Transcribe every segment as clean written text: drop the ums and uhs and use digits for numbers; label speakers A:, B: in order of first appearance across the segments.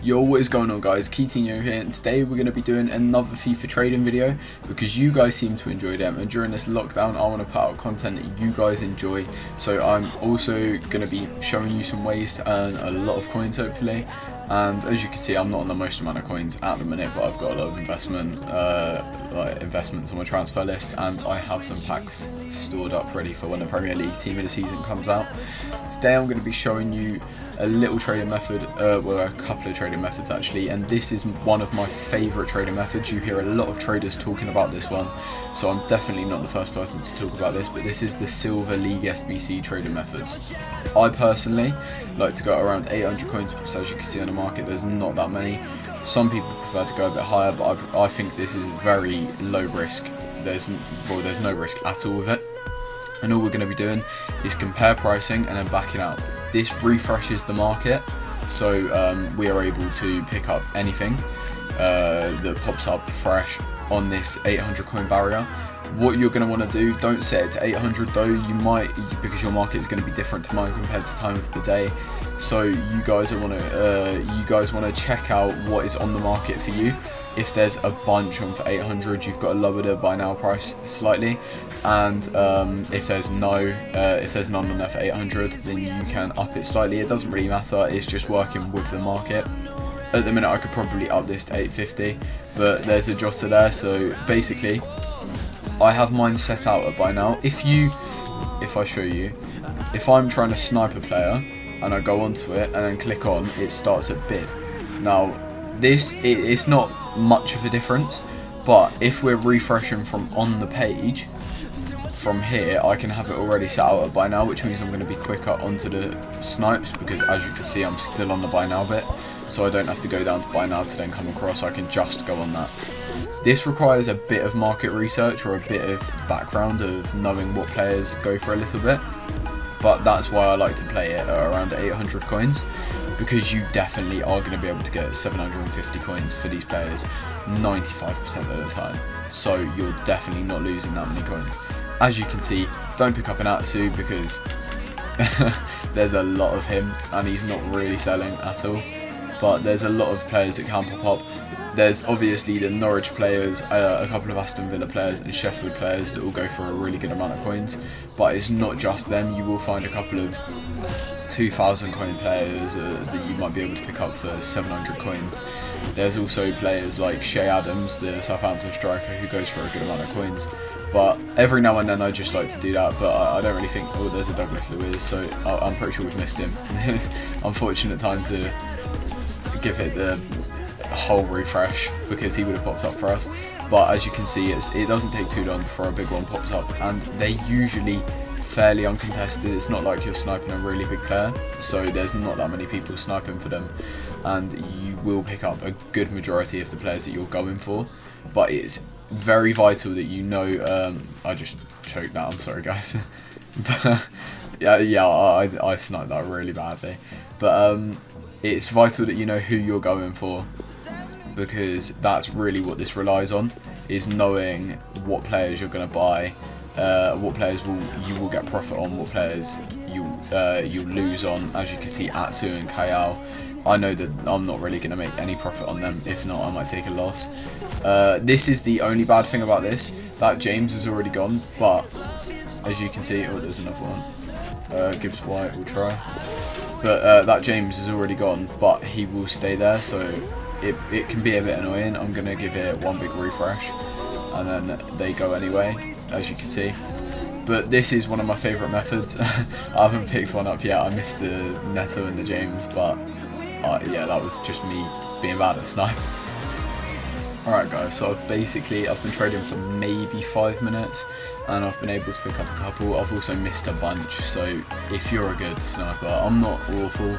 A: Yo, what is going on guys, Keatinho here, and today we're going to be doing another FIFA trading video because you guys seem to enjoy them, and during this lockdown I want to put out content that you guys enjoy. So I'm also going to be showing you some ways to earn a lot of coins hopefully, and as you can see I'm not on the most amount of coins at the minute, but I've got a lot of investments on my transfer list, and I have some packs stored up ready for when the Premier League team of the season comes out. Today I'm going to be showing you a little trading method, well, a couple of trading methods actually, and this is one of my favourite trading methods. You hear a lot of traders talking about this one, so I'm definitely not the first person to talk about this, but this is the Silver League SBC trading methods. I personally like to go around 800 coins because, as you can see on the market, there's not that many. Some people prefer to go a bit higher, but I think this is very low risk. There's no risk at all with it, and all we're going to be doing is compare pricing and then backing out. This refreshes the market, so we are able to pick up anything that pops up fresh on this 800 coin barrier. What you're going to want to do, don't set it to 800 though, you might, because your market is going to be different to mine compared to time of the day. So you guys want to check out what is on the market for you. If there's a bunch on for 800, you've got to lower the buy now price slightly, and if there's none on there for 800, then you can up it slightly. It doesn't really matter, it's just working with the market. At the minute I could probably up this to 850, but there's a jotter there, so basically I have mine set out at buy now. If I show you, if I'm trying to snipe a player and I go onto it and then click on, it starts at bid. Now it's not much of a difference, but if we're refreshing from on the page, from here I can have it already set out at buy now, which means I'm going to be quicker onto the snipes, because as you can see I'm still on the buy now bit, so I don't have to go down to buy now to then come across. I can just go on that. This requires a bit of market research or a bit of background of knowing what players go for a little bit, but that's why I like to play it at around 800 coins, because you definitely are going to be able to get 750 coins for these players 95% of the time, so you're definitely not losing that many coins. As you can see, don't pick up an Atsu because there's a lot of him and he's not really selling at all, but there's a lot of players that can pop up. There's obviously the Norwich players, a couple of Aston Villa players and Sheffield players that will go for a really good amount of coins, but it's not just them. You will find a couple of 2,000 coin players that you might be able to pick up for 700 coins. There's also players like Shea Adams, the Southampton striker, who goes for a good amount of coins, but every now and then I just like to do that, but I don't really think, oh, there's a Douglas Luiz, so I'm pretty sure we've missed him. Unfortunate time to give it the whole refresh because he would have popped up for us, but as you can see it doesn't take too long before a big one pops up, and they're usually fairly uncontested. It's not like you're sniping a really big player, so there's not that many people sniping for them, and you will pick up a good majority of the players that you're going for. But it's very vital that you know, I just choked that, I'm sorry guys. But yeah, I sniped that really badly, but it's vital that you know who you're going for, because that's really what this relies on, is knowing what players you're going to buy, what players you will get profit on, what players you lose on. As you can see, Atsu and Kayal, I know that I'm not really going to make any profit on them. If not, I might take a loss. This is the only bad thing about this, that James is already gone, but as you can see, oh, there's another one. Gibbs White will try, but that James is already gone, but he will stay there, so it can be a bit annoying. I'm going to give it one big refresh and then they go anyway, as you can see. But this is one of my favourite methods. I haven't picked one up yet, I missed the Neto and the James, but yeah, that was just me being bad at snipe. Alright guys, so I've been trading for maybe 5 minutes and I've been able to pick up a couple. I've also missed a bunch, so if you're a good sniper, I'm not awful,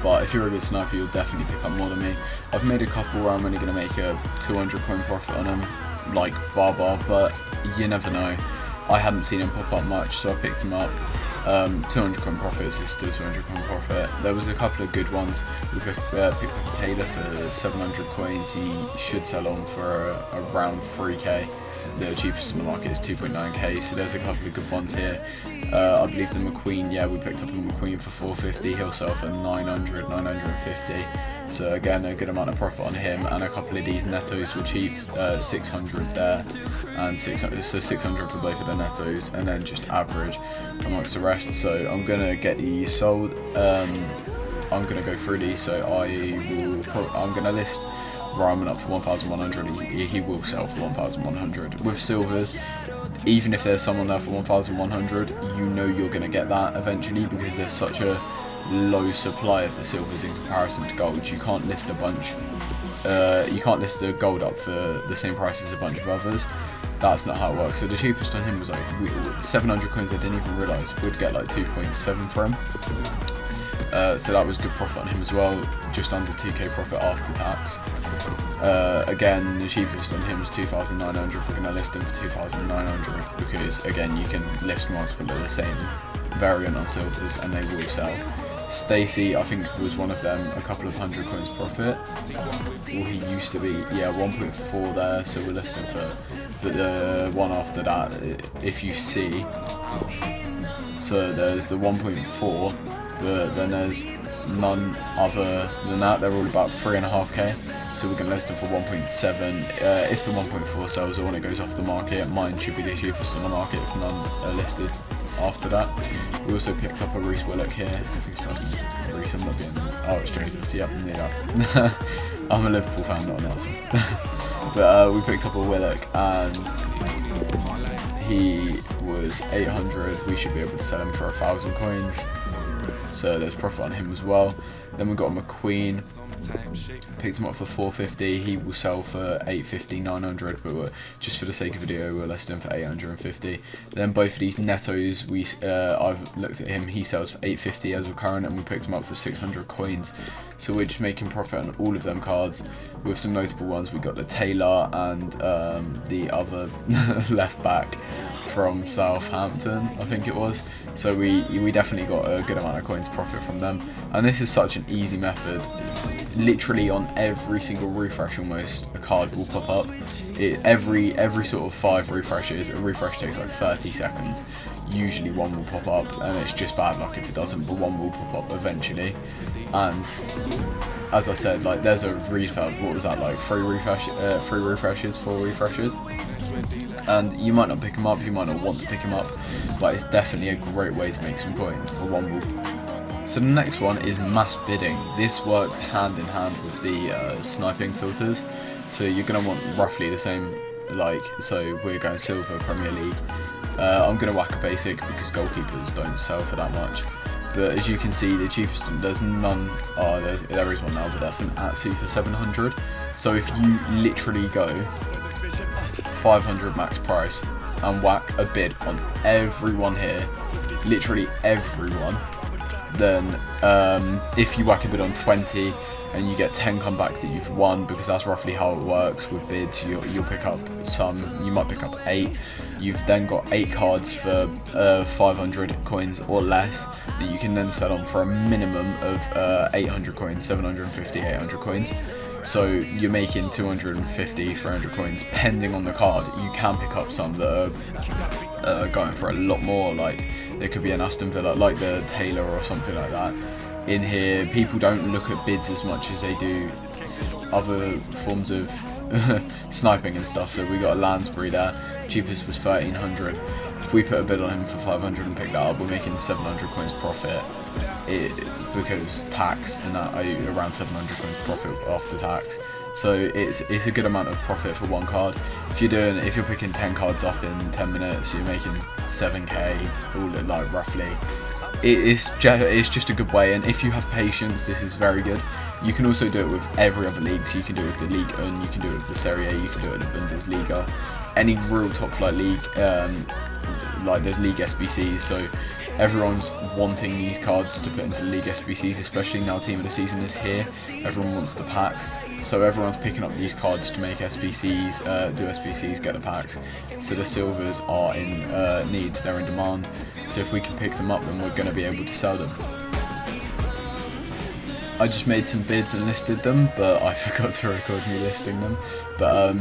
A: but if you're a good sniper you'll definitely pick up more than me. I've made a couple where I'm only going to make a 200 coin profit on them, like Barbar, but you never know. I hadn't seen him pop up much, so I picked him up. 200 coin profits is still 200 coin profit. There was a couple of good ones. We picked up a Taylor for 700 coins. He should sell on for around 3k. The cheapest in the market is 2.9k, so there's a couple of good ones here. I believe the McQueen, yeah, we picked up a McQueen for 450. He'll sell for 900, 950. So again, a good amount of profit on him, and a couple of these nettos were cheap, 600 there, and 600, so 600 for both of the nettos, and then just average amongst the rest. So I'm gonna get these sold. I'm gonna go through these. So I'm gonna list Ryman up for 1,100. He will sell for 1,100. With silvers, even if there's someone there for 1,100, you know you're gonna get that eventually, because there's such a low supply of the silvers in comparison to gold. You can't list a bunch. You can't list the gold up for the same price as a bunch of others. That's not how it works. So the cheapest on him was like 700 coins. I didn't even realise we'd get like 2.7 for him. So that was good profit on him as well. Just under 2k profit after tax. Again, the cheapest on him was 2,900. We're going to list him for 2,900 because again, you can list multiple of the same variant on silvers and they will sell. Stacy, I think, was one of them, a couple of 100 coins profit. Well, he used to be, yeah, 1.4 there, so we're listing for, but the one after that, if you see, so there's the 1.4, but then there's none other than that. They're all about 3.5k, so we can list them for 1.7. If the 1.4 sells or when it goes off the market, mine should be the cheapest on the market if none are listed after that. We also picked up a Reece Willock here. I think it's first name Reece, I'm not being, oh, it's Joseph, yep, knew that. I'm a Liverpool fan, not an Arsenal. But we picked up a Willock and he was 800. We should be able to sell him for 1,000 coins. So there's profit on him as well. Then we got a McQueen. Picked him up for 450. He will sell for 850, 900, but just for the sake of video, we'll list him for 850. Then both of these nettos, I've looked at him. He sells for 850 as of current, and we picked him up for 600 coins. So we're just making profit on all of them cards. With some notable ones, we got the Taylor and the other left back from Southampton, I think it was. So we definitely got a good amount of coins profit from them. And this is such an easy method. Literally on every single refresh almost a card will pop up. Every sort of 5 refreshes, a refresh takes like 30 seconds. Usually one will pop up, and it's just bad luck if it doesn't, but one will pop up eventually. And as I said, like there's a refurb, what was that, like 3 refreshes, 4 refreshes? And you might not pick them up, you might not want to pick them up, but it's definitely a great way to make some coins. For one will. So the next one is mass bidding. This works hand in hand with the sniping filters. So you're going to want roughly the same, like, so we're going silver Premier League. I'm going to whack a basic because goalkeepers don't sell for that much. But as you can see, the cheapest one, there's none, there is one now, but that's an Atsu for 700. So if you literally go 500 max price and whack a bid on everyone here, literally everyone, then if you whack a bid on 20 and you get 10 come back that you've won, because that's roughly how it works with bids, you'll pick up some, you might pick up 8. You've then got 8 cards for 500 coins or less that you can then sell on for a minimum of 800 coins, 750, 800 coins. So you're making 250, 300 coins, depending on the card. You can pick up some that are going for a lot more, like there could be an Aston Villa, like the Taylor or something like that. In here, people don't look at bids as much as they do other forms of sniping and stuff. So we got a Lansbury there, cheapest was 1,300. If we put a bid on him for 500 and pick that up, we're making 700 coins profit. Because tax and that, around 700 coins profit after tax. So it's a good amount of profit for one card. If you're picking 10 cards up in 10 minutes, you're making 7k, all at like roughly. It's just a good way, and if you have patience, this is very good. You can also do it with every other league, so you can do it with the Ligue 1, you can do it with the Serie A, you can do it with the Bundesliga, any real top flight league, like there's League SBCs, so everyone's wanting these cards to put into the League SBCs, especially now Team of the Season is here. Everyone wants the packs, so everyone's picking up these cards to make SBCs, do SBCs, get the packs. So the silvers are in need, they're in demand. So if we can pick them up, then we're going to be able to sell them. I just made some bids and listed them, but I forgot to record me listing them. But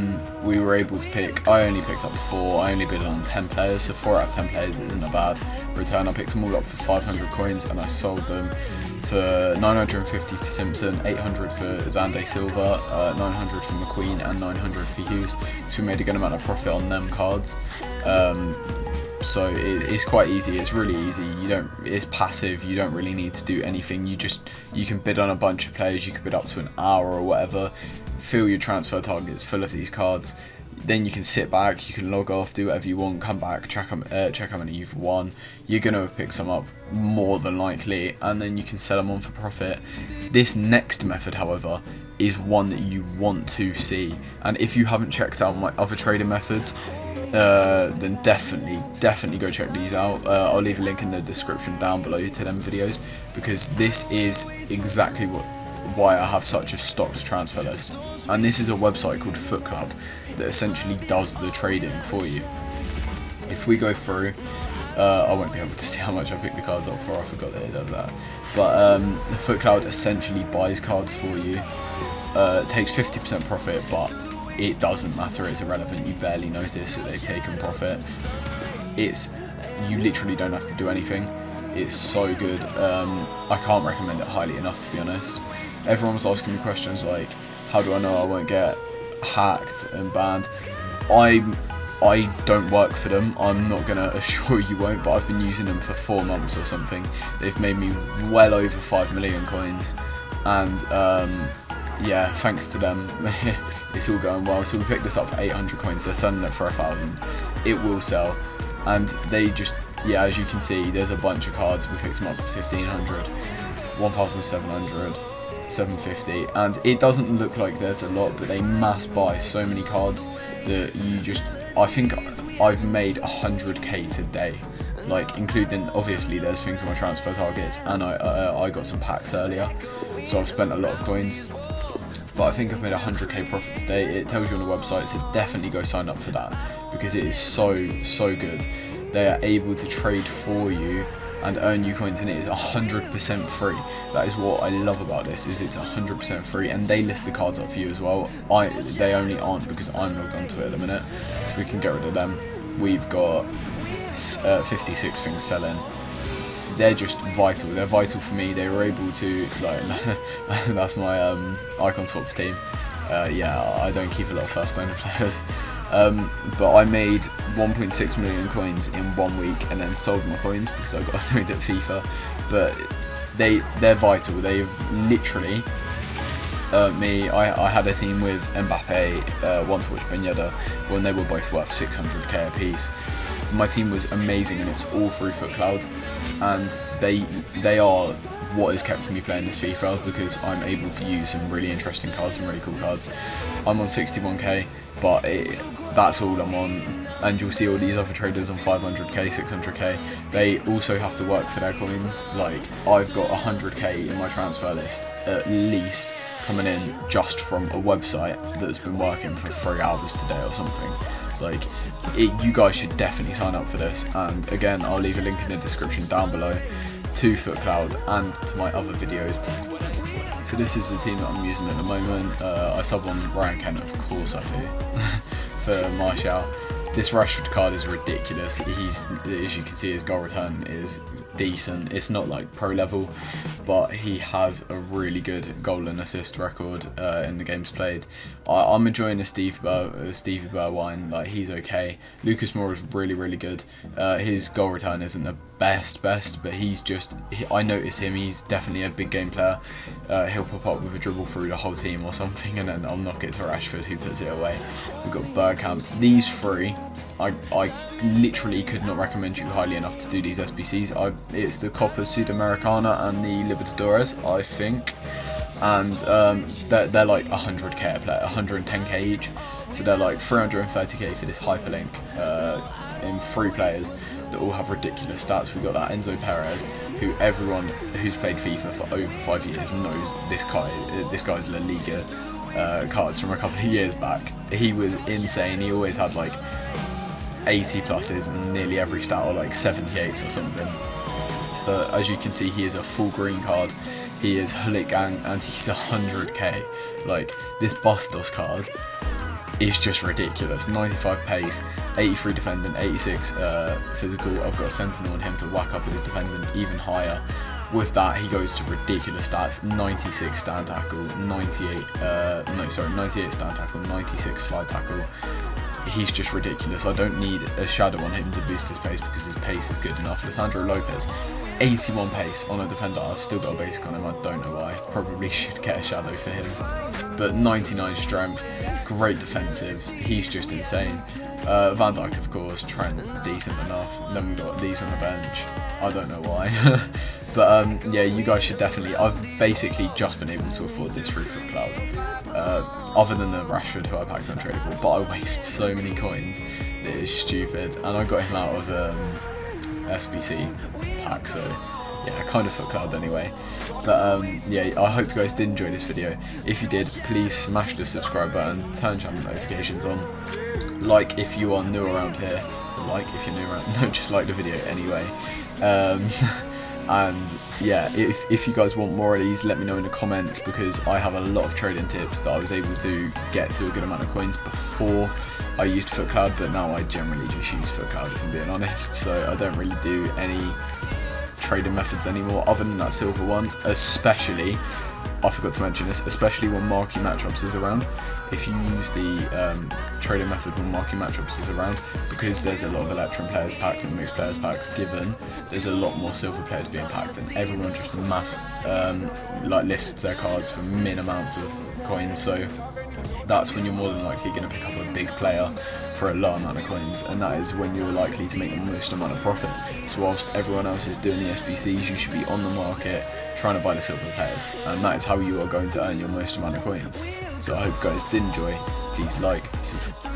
A: we were able to pick, I only picked up 4, I only bid on 10 players, so 4 out of 10 players isn't a bad return. I picked them all up for 500 coins and I sold them for 950 for Simpson, 800 for Zande Silva, 900 for McQueen, and 900 for Hughes. So we made a good amount of profit on them cards. So it's quite easy. It's really easy. It's passive. You don't really need to do anything. You can bid on a bunch of players. You can bid up to an hour or whatever. Fill your transfer targets full of these cards. Then you can sit back, you can log off, do whatever you want, come back, check how many you've won. You're going to have picked some up more than likely, and then you can sell them on for profit. This next method, however, is one that you want to see. And if you haven't checked out my other trading methods, then definitely go check these out. I'll leave a link in the description down below to them videos, because this is exactly why I have such a stocked transfer list. And this is a website called Foot Club that essentially does the trading for you. If we go through, I won't be able to see how much I picked the cards up for, I forgot that it does that. But the Foot Cloud essentially buys cards for you, takes 50% profit, but it doesn't matter, it's irrelevant, you barely notice that they've taken profit. You literally don't have to do anything. It's so good. I can't recommend it highly enough, to be honest. Everyone was asking me questions like, how do I know I won't get hacked and banned? I don't work for them. I'm not going to assure you won't, but I've been using them for 4 months or something. They've made me well over 5 million coins, and yeah, thanks to them, it's all going well. So we picked this up for 800 coins. They're selling it for 1,000. It will sell, and they just, yeah, as you can see, there's a bunch of cards. We picked them up for 1,500, 1,700. 750, and it doesn't look like there's a lot, but they mass buy so many cards that I think I've made 100k today, like including, obviously there's things on my transfer targets, and I got some packs earlier, so I've spent a lot of coins, but I think I've made 100k profit today. It tells you on the website, so definitely go sign up for that, because it is so good. They are able to trade for you and earn you coins, and it is 100% free. That is what I love about this, is it's 100% free, and they list the cards up for you as well. They only aren't because I'm logged onto it at the minute, so we can get rid of them. We've got 56 things selling. They're just vital. They're vital for me. They were able to, like, that's my icon swaps team. Yeah, I don't keep a lot of first owner players. But I made 1.6 million coins in 1 week, and then sold my coins because I got annoyed at FIFA. But they're vital. They've literally I had a team with Mbappe, One Touch Ben Yedder, when they were both worth 600k a piece. My team was amazing, and it's all through Foot Cloud, and they are what has kept me playing this FIFA, because I'm able to use some really interesting cards and really cool cards. I'm on 61k, but that's all I'm on, and you'll see all these other traders on 500k, 600k. They also have to work for their coins. Like, I've got 100k in my transfer list at least coming in just from a website that's been working for 3 hours today or something. Like, you guys should definitely sign up for this, and again, I'll leave a link in the description down below to Foot Cloud and to my other videos. So this is the team that I'm using at the moment. I sub on Ryan Kent, of course I do, for Martial. This Rashford card is ridiculous. As you can see, his goal return is decent. It's not like pro level, but he has a really good goal and assist record in the games played. I'm enjoying the Stevie Bergwijn. Like, he's okay. Lucas Moura is really good. His goal return isn't the best, but I notice him. He's definitely a big game player. He'll pop up with a dribble through the whole team or something, and then I'll knock it to Rashford, who puts it away. We've got Bergkamp. These three, I literally could not recommend you highly enough to do these SBCs. It's the Copa Sudamericana and the Libertadores, I think, and they're like 100k a player, 110k each, so they're like 330k for this hyperlink in 3 players that all have ridiculous stats. We've got that Enzo Perez, who everyone who's played FIFA for over 5 years knows. This guy's La Liga cards from a couple of years back. He was insane. He always had like 80 pluses, and nearly every stat or like 78s or something. But as you can see, he is a full green card. He is Hullet Gang, and he's 100k. Like, this Bustos card is just ridiculous. 95 pace, 83 defending, 86 physical. I've got a Sentinel on him to whack up his defending even higher. with that, he goes to ridiculous stats: 96 stand tackle, 98 stand tackle, 96 slide tackle. He's just ridiculous. I don't need a shadow on him to boost his pace because his pace is good enough. Lisandro Lopez, 81 pace on a defender. I've still got a basic on him. I don't know why. Probably should get a shadow for him. But 99 strength, great defensives. He's just insane. Van Dijk, of course. Trent, decent enough. Then we've got these on the bench. I don't know why. But yeah, you guys should definitely. I've basically just been able to afford this through FootCloud, other than the Rashford who I packed untradeable. But I waste so many coins, it is stupid. And I got him out of SBC pack, so yeah, kind of FootCloud anyway. But yeah, I hope you guys did enjoy this video. If you did, please smash the subscribe button, turn channel notifications on. Like if you are new around here, like if you're new around, no, just like the video anyway. And yeah, if you guys want more of these, let me know in the comments, because I have a lot of trading tips that I was able to get to a good amount of coins before I used FootCloud, but now I generally just use FootCloud if I'm being honest, so I don't really do any trading methods anymore other than that silver one. Especially, I forgot to mention this, especially when marquee matchups is around. If you use the trading method when marquee matchups is around, because there's a lot of Electrum players packs and mixed players packs given, there's a lot more silver players being packed, and everyone just like lists their cards for min amounts of coins, so that's when you're more than likely going to pick up a big player for a low amount of coins, and that is when you're likely to make the most amount of profit. So whilst everyone else is doing the SBCs, you should be on the market trying to buy the silver players, and that is how you are going to earn your most amount of coins. So I hope you guys did enjoy. Please like, subscribe.